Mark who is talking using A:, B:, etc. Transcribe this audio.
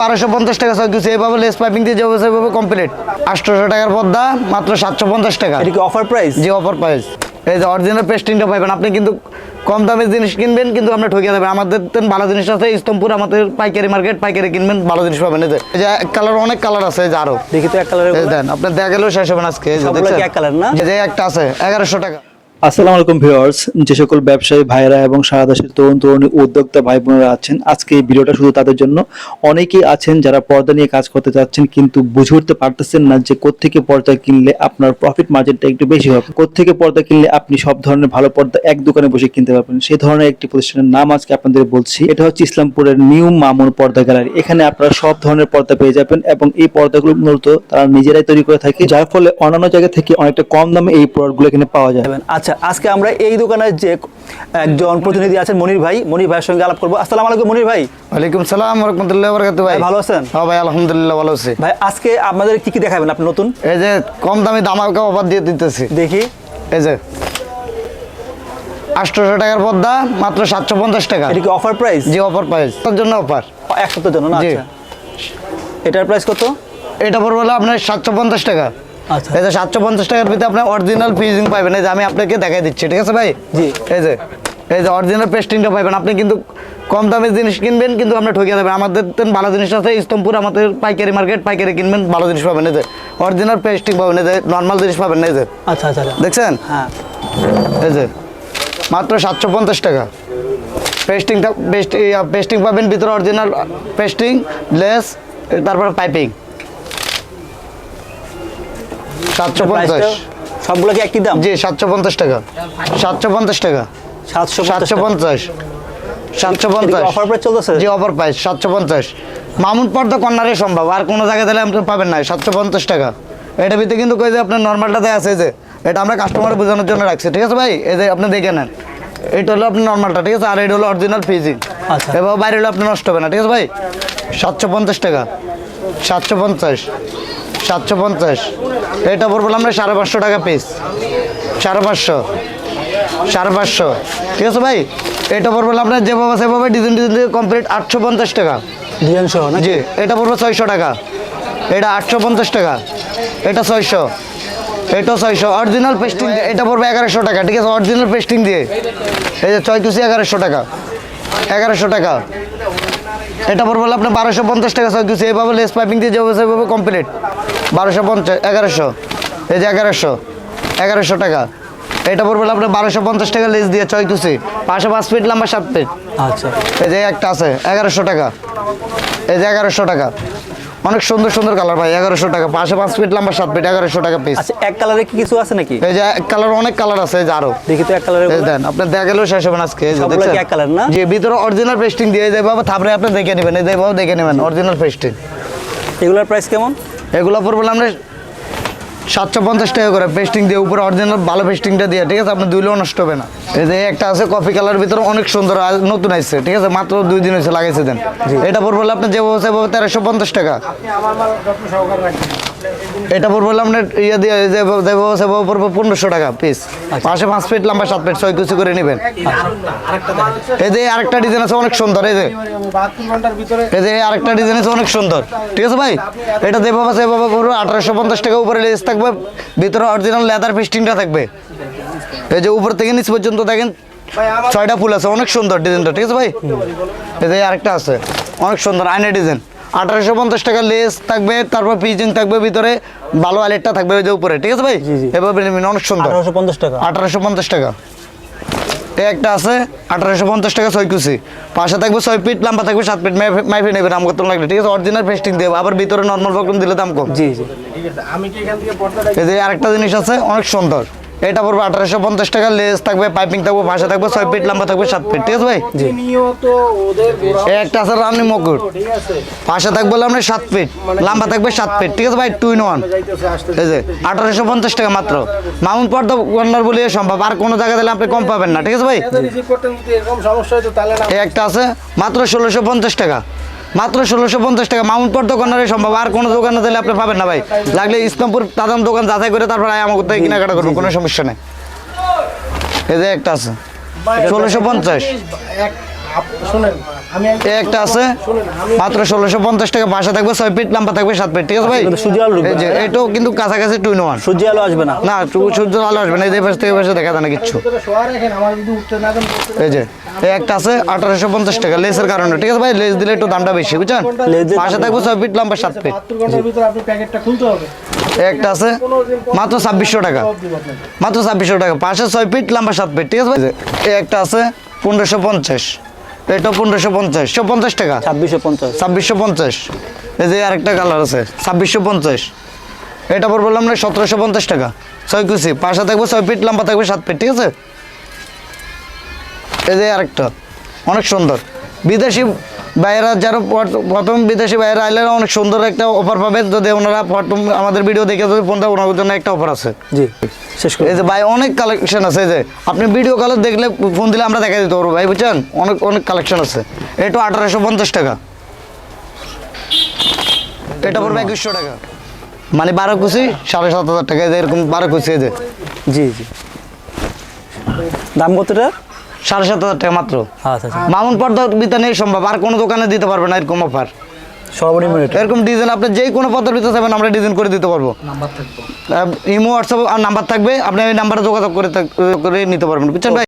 A: 1250 টাকা ছয় কিছু এইভাবে লেস পাইপিং দিয়ে যাবে সেভাবে কমপ্লিট। 800 টাকার পর্দা মাত্র 750 টাকা।
B: এটা কি অফার প্রাইস?
A: জি অফার প্রাইস। এই যে অরিজিনাল পেস্টিংটা পাবেন আপনি, কিন্তু কম দামে জিনিস কিনবেন কিন্তু আমরা ঠকিয়ে দেবেন। আমাদের ভালো জিনিস আছে ইস্তমপুর, আমাদের পাইকারি মার্কেট, পাইকারি কিনবেন ভালো জিনিস পাবেন। এই যে কালার অনেক কালার আছে, এই যে আরো
B: দেখি তো এক কালারের
A: দেন আপনি দেখা গেলেও শেষ হবে না আজকে।
B: সবগুলো কি এক কালার না?
A: এই যে একটা আছে 1100 টাকা।
C: আসসালামু আলাইকুম ভিউয়ার্স, যে সকল ব্যবসায়ী ভাইরা এবং সারা দেশের তরুণ তরুণী উদ্যোক্তা ভাই বোনেরা আছেন, আজকে এই ভিডিওটা শুধু তাদের জন্য। অনেকেই আছেন যারা পর্দা নিয়ে কাজ করতে চাচ্ছেন কিন্তু বুঝে উঠতে পারতেছেন না যে কোত্থেকে পর্দা কিনলে আপনার প্রফিট মার্জিনটা একটু বেশি হবে, কোত্থেকে পর্দা কিনলে আপনি সব ধরনের ভালো পর্দা এক দোকানে বসে কিনতে পারবেন। সেই ধরনের একটি প্রতিষ্ঠানের নাম আজকে আপনাদের বলছি। এটা হচ্ছে ইসলামপুরের নিউ মামুন পর্দা গ্যালারি। এখানে আপনারা সব ধরনের পর্দা পেয়ে যাবেন এবং এই পর্দাগুলো মূলত তারা নিজেরাই তৈরি করে থাকে, যার ফলে অন্যান্য জায়গা থেকে অনেকটা কম দামে এই প্রোডাক্টগুলো এখানে পাওয়া যায়।
B: আচ্ছা, আজকে আমরা এই দোকানের যে একজন প্রতিনিধি আছেন মনির ভাইয়ের সঙ্গে আলাপ করবো। আসসালামু আলাইকুম মনির ভাই।
A: ওয়ালাইকুম সালাম ওয়া রাহমাতুল্লাহি ওয়া বারাকাতুহু। ভাই
B: ভালো আছেন?
A: হ্যাঁ ভাই আলহামদুলিল্লাহ ভালো আছি।
B: ভাই আজকে আপনাদের কি কি দেখাবেন আপনি নতুন?
A: এই যে কম দামে দামাকা অফার দিয়ে দিতেছি,
B: দেখি।
A: এই যে 800 টাকার পর্দা মাত্র 750 টাকা।
B: এটা কি অফার প্রাইস?
A: জি অফার প্রাইস, তার জন্য অফার
B: এক সপ্তাহের জন্য না?
A: জি।
B: আচ্ছা, এটার প্রাইস কত?
A: এটা পড়বে হলো আপনার 750 টাকা।
B: আচ্ছা,
A: এই যে 750 টাকার ভিতরে আপনি অরিজিনাল ফিজিং পাবেন। এই যে আমি আপনাকে দেখাই দিচ্ছি, ঠিক আছে ভাই?
B: জি।
A: এই যে অরিজিনাল পেস্টিংটা পাবেন আপনি, কিন্তু কম দামে জিনিস কিনবেন কিন্তু আমরা ঠকিয়ে দেবেন। আমাদের ভালো জিনিস আছে ইস্তমপুর, আমাদের পাইকারি মার্কেট, পাইকারি কিনবেন ভালো জিনিস পাবেন। এই যে অরিজিনাল পেস্টিং পাবেন, এই যে নর্মাল জিনিস পাবেন না। এই যে
B: আচ্ছা আচ্ছা
A: দেখছেন,
B: হ্যাঁ,
A: এই যে মাত্র 750 টাকা। পেস্টিং পাবেন ভিতরে অরিজিনাল পেস্টিং, লেস, তারপরে পাইপিং। 750
B: সবগুলো কি একই দাম?
A: জি 750 টাকা। 750 টাকা। 750
B: অফার প্রাইস চলতেছে?
A: জি অফার প্রাইস 750। মামুন পর্দা কর্নারে সম্ভব, আর কোনো জায়গায় দিলে আপনি পাবেন না। 750 টাকা। এটা ভিতরে কিন্তু কই যে আপনার নর্মালটাতে আছে, যে এটা আমরা কাস্টমার বোঝানোর জন্য রাখছি, ঠিক আছে ভাই? এই যে আপনি দেখে নেন, এটা হলো আপনার নর্মালটা, ঠিক আছে? আর এটা হলো অরিজিনাল ফিজিং।
B: আচ্ছা,
A: এবার বাইরে হলো আপনি নষ্ট হবে না, ঠিক আছে ভাই? 750 টাকা। 750। এটা পড়বো আমরা 550 টাকা পিস। 550, ঠিক আছে ভাই? এটা পড়বো আপনার যেভাবে সেভাবে ডিজাইন দিয়ে কমপ্লিট 850 টাকা
B: ডিজাইন সহ না?
A: জি। এটা পড়বো 600 টাকা। এটা 850 টাকা। এটা 600। এটা 600 অরিজিনাল পেস্টিং। এটা পড়বে 1100 টাকা, ঠিক আছে? অরিজিনাল পেস্টিং দিয়ে। এই যে 6 1100 টাকা। 1100 টাকা। এটা পড়বে আপনার 1250 টাকা 6 কিছু এইভাবে লেস পাইপিং দিয়ে যাবে সেভাবে কমপ্লিট। 1250, 1100। এই যে 1100 টাকা। এটা পড়বে আপনার 1250 টাকা লেস দিয়ে 6 কিছু, 5 ফিট লম্বা 7 ফিট।
B: আচ্ছা,
A: এই যে একটা আছে 1100 টাকা। এই যে 1100 টাকা। অনেক সুন্দর সুন্দর কালার ভাই। 1100 টাকা, 5 ফিট লম্বা 7 ফিট, 1100 টাকা পিস।
B: আচ্ছা, এক কালারে কি কিছু আছে নাকি?
A: এই যে কালার অনেক কালার আছে, এই যে আরো
B: দেখি তো এক কালারের।
A: দেন আপনি দেখা গেলেও শেষ হবে না আজকে। এই যে
B: সবগুলো কি
A: দেখছেন
B: এক কালার না?
A: জি, ভিতরে অরিজিনাল পেস্টিং দিয়ে এই যে বাবা থাপড়ে আপনি দেখে নেবেন। এই যে বাবা দেখে নেবেন অরিজিনাল পেস্টিং।
B: এগুলোর প্রাইস কেমন?
A: এগুলো পড়বে আমরা 750 টাকা করে পেস্টিং দিয়ে, উপরে অরিজিনাল ভালো পেস্টিংটা দিয়ে, ঠিক আছে? আপনি ধুইলেও নষ্ট হবে না। এই যে একটা আছে কফি কালার ভিতরে অনেক সুন্দর, নতুন আসছে, ঠিক আছে? মাত্র 2 দিন হয়েছে লাগাইছে দেন। এটা পড়বে আপনি যেভাবে 1350 টাকা। এটা পড়বে আপনার ইয়ে দিয়ে যেভাবে সেভাবে পড়বে 1500 টাকা পিস। 5 ফিট লম্বা 7 ফিট 6 কিছু করে নেবেন। এই যে আরেকটা ডিজাইন আছে অনেক সুন্দর। এই যে আরেকটা ডিজাইন আছে অনেক সুন্দর, ঠিক আছে ভাই? এটা যেভাবে সেভাবে পড়বে 1850 টাকা। উপরে লেস থাকবে, ভিতরে অরিজিনাল লেদার পেস্টিংটা থাকবে। এই যে উপর থেকে নিচ পর্যন্ত দেখেন 6টা ফুল আছে, অনেক সুন্দর ডিজাইনটা, ঠিক আছে ভাই? এই যে আরেকটা আছে অনেক সুন্দর আয়না ডিজাইন। 1850 টাকা লেস থাকবে, তারপর পিজিং থাকবে, ভিতরে ভালো আলেটটা থাকবে ওই যে উপরে, ঠিক আছে ভাই? এভাবে অনেক সুন্দর।
B: 1850 টাকা।
A: 1850 টাকা। এই একটা আছে 1850 টাকা 6 কুচি। পাশে থাকবে 6 ফিট লম্বা থাকবে 7 ফিট মাইফে নেবেন আম করতে লাগবে, ঠিক আছে? অরিজিনাল পেস্টিং দেবে, আবার ভিতরে নর্মাল প্রোগ্রাম দিলে দাম কম।
B: জি জি।
A: এই যে আরেকটা জিনিস আছে অনেক সুন্দর। এটা পড়বে 1850 টাকা। লেস থাকবে, পাইপিং থাকবে, পাশে থাকবে 6 ফিট লম্বা থাকবে 7 ফিট, ঠিক আছে ভাই? এই একটা আছে রানী মুকুট। পাশে থাকবে আমরা 7 ফিট লম্বা থাকবে 7 ফিট, ঠিক আছে ভাই? 2 in 1। এই যে 1850 টাকা মাত্র। মামুন পর্দা কর্নার বলে সম্ভব, আর কোনো জায়গায় দিলে আপনি কম পাবেন না, ঠিক আছে ভাই? এই একটা আছে মাত্র 1650 টাকা। মাত্র 1650 টাকা। মামুন পর্দা কর্নারে সম্ভব, আর কোনো দোকানে দিলে আপনি পাবেন না ভাই। লাগলে ইসলামপুর দাদাম দোকান যাচাই করে তারপর আমার কোথায় কেনাকাটা করবেন, কোনো সমস্যা নেই। এই যে একটা আছে 1650।
D: শোনেন আমি
A: এই একটা আছে মাত্র 1650 টাকা, পাশে থাকবে 6 ফিট, লম্বা থাকবে 7 ফিট, ঠিক আছে ভাই?
B: কিন্তু সূর্য আলো ঢুকবে
A: এই যে এটাও কিন্তু কাছাকাছি 2 in 1।
B: সূর্য আলো আসবে না।
A: না সূর্য আলো আসবে না, এই যে পাশ থেকে পাশে দেখা যায় না কিচ্ছু।
D: শোয়া রাখেন, আমার যদি উঠতে না দেন
A: এই যে এই একটা আছে 1850 টাকা লেসের কারণে, ঠিক আছে ভাই? লেস দিলে একটু দামটা বেশি, বুঝছেন?
B: লেস দিলে
A: পাশে থাকবে 6 ফিট, লম্বা 7 ফিট।
D: 72 ঘন্টার ভিতরে আপনি প্যাকেটটা খুলতে হবে।
A: এই একটা আছে মাত্র 2600 টাকা,
D: সব দিব আপনাকে।
A: মাত্র 2600 টাকা, পাশে 6 ফিট, লম্বা 7 ফিট, ঠিক আছে ভাই? এই একটা আছে 1550, এটা 1550, 150 টাকা,
B: 2650।
A: 2650। এই যে আরেকটা কালার আছে 2650, এটা পর বললাম না 1750 টাকা, 6 কুচি, পাশে থাকবে 6 ফিট, লম্বা থাকবে 7 ফিট, ঠিক আছে? এই যে আরেকটা অনেক সুন্দর, বিদেশি বাইরা যারা প্রথম বিদেশি বাইরা আইলে অনেক সুন্দর একটা অফার পাবে, যদি ওনারা প্রথম আমাদের ভিডিও দেখে যদি ফোন দেয়, ওনাদের জন্য একটা অফার আছে।
B: জি শেষ করে
A: এই যে ভাই অনেক কালেকশন আছে, এই যে আপনি ভিডিও কলে দেখলে ফোন দিলে আমরা দেখা দিতে পারবো ভাই, বুঝছেন? অনেক অনেক কালেকশন আছে। এটা 1850 টাকা, এটা পড়বে 2100 টাকা, মানে 12 কুচি 7500 টাকা, এই যে এরকম 12 কুচি, এই যে
B: জি জি। দাম কতটা?
A: 7500 টাকা মাত্র।
B: আচ্ছা আচ্ছা,
A: মামুন পর্দা বিতানে সম্ভব, আর কোনো দোকানে দিতে পারবে না এরকম অফার।
B: সর্বনিম্ন রেট।
A: এরকম ডিজাইন আপনি যেই কোনো পদের ভিতরে চাইবেন আমরা ডিজাইন করে দিতে পারবো। ইমো হোয়াটসঅ্যাপ আর নাম্বার থাকবে, আপনি ওই নাম্বারে যোগাযোগ করে নিতে পারবেন, বুঝছেন ভাই?